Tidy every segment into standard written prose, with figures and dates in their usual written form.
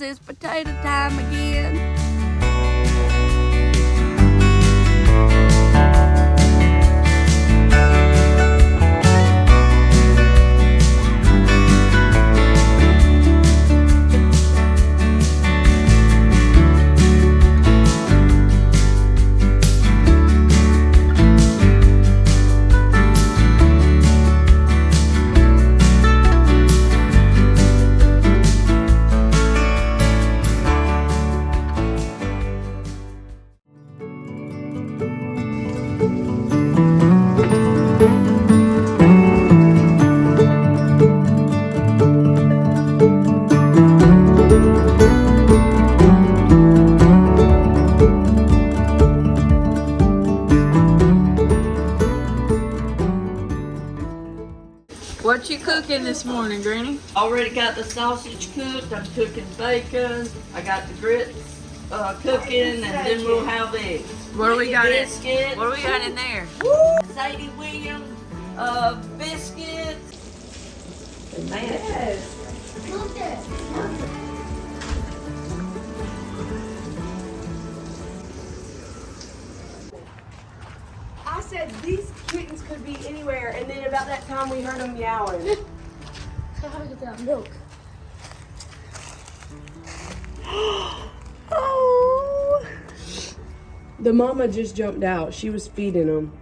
It's potato time again. What you cooking this morning, Granny? Already got the sausage cooked. I'm cooking bacon. I got the grits cooking, and then we'll have eggs. What do we got biscuits. What do we got in there? Sadie Williams biscuits. Yes. Look at I said these kittens could be anywhere, and then about that time we heard them meowing. So how to get that milk? Oh! The mama just jumped out. She was feeding them.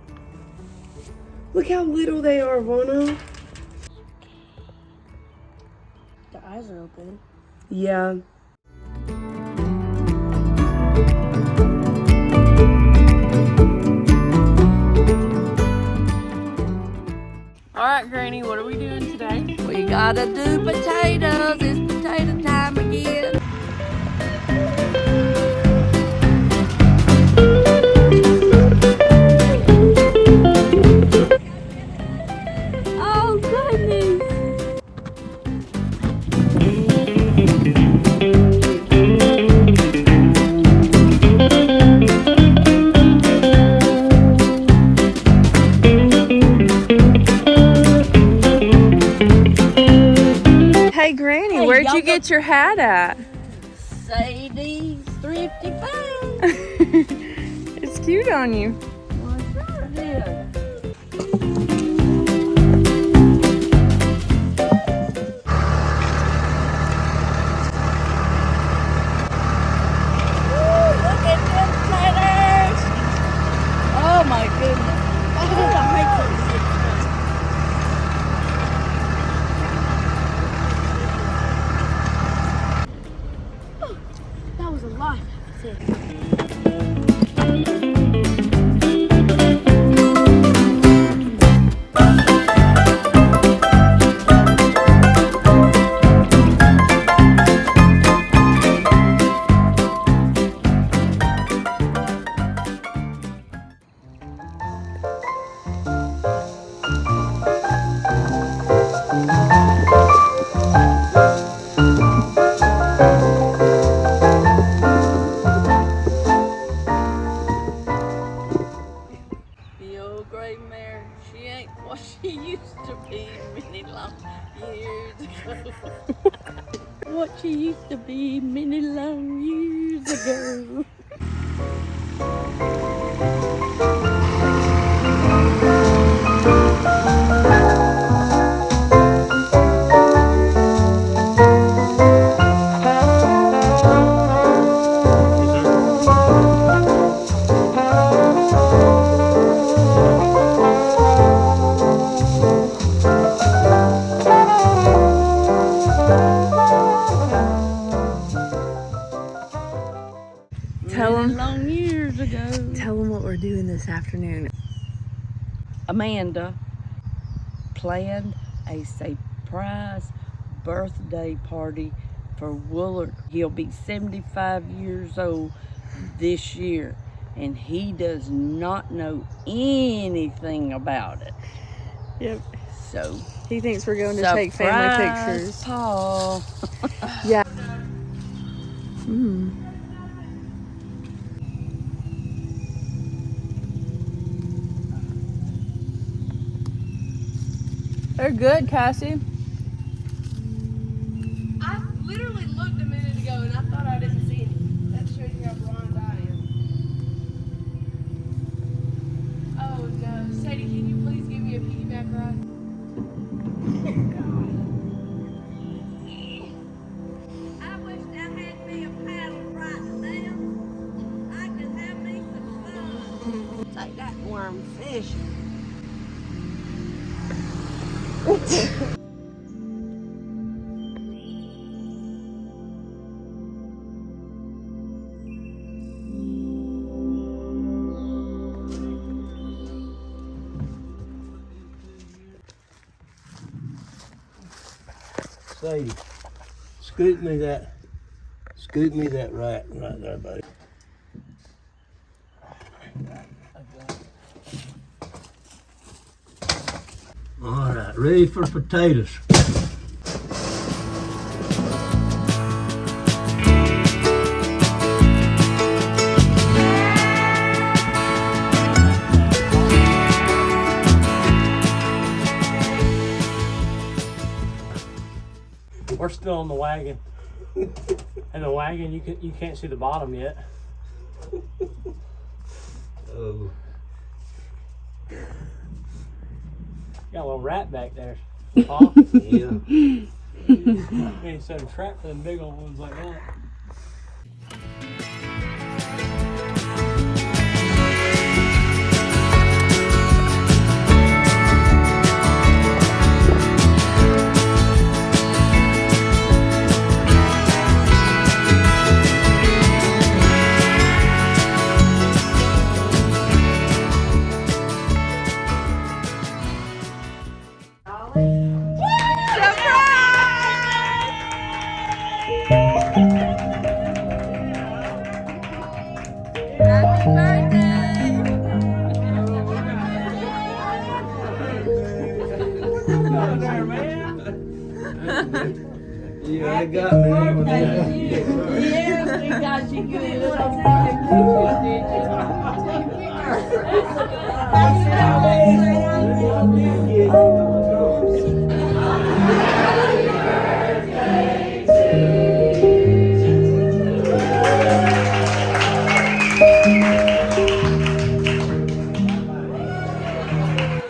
Look how little they are, Vonna. The eyes are open. Yeah. All right, Granny, what are we doing today? We gotta do potatoes. It's potato time again. Oh goodness! Hey, Granny, where'd you get your hat at? Sadie's thrifty food. It's cute on you. Well, sure it is. Look at them taters. Oh my goodness. That was a lot. That's it. The old gray mare, she ain't what she used to be many long years ago. What she used to be many long years ago. Long years ago. Tell them what we're doing this afternoon. Amanda planned a surprise birthday party for Woolard. He'll be 75 years old this year, and he does not know anything about it. Yep. So He thinks we're going to take family surprise, pictures. Paul. Yeah. Mm. They're good, Cassie. I literally looked a minute ago and like that worm fish. Sadie, scoop me that rat right there, buddy. All right, ready for potatoes. We're still on the wagon, and the wagon you can't see the bottom yet. Oh. Got a little rat back there, Paul. Yeah. Ain't set a trap for them big old ones like that. Yeah, I got me. Yes, we got you good.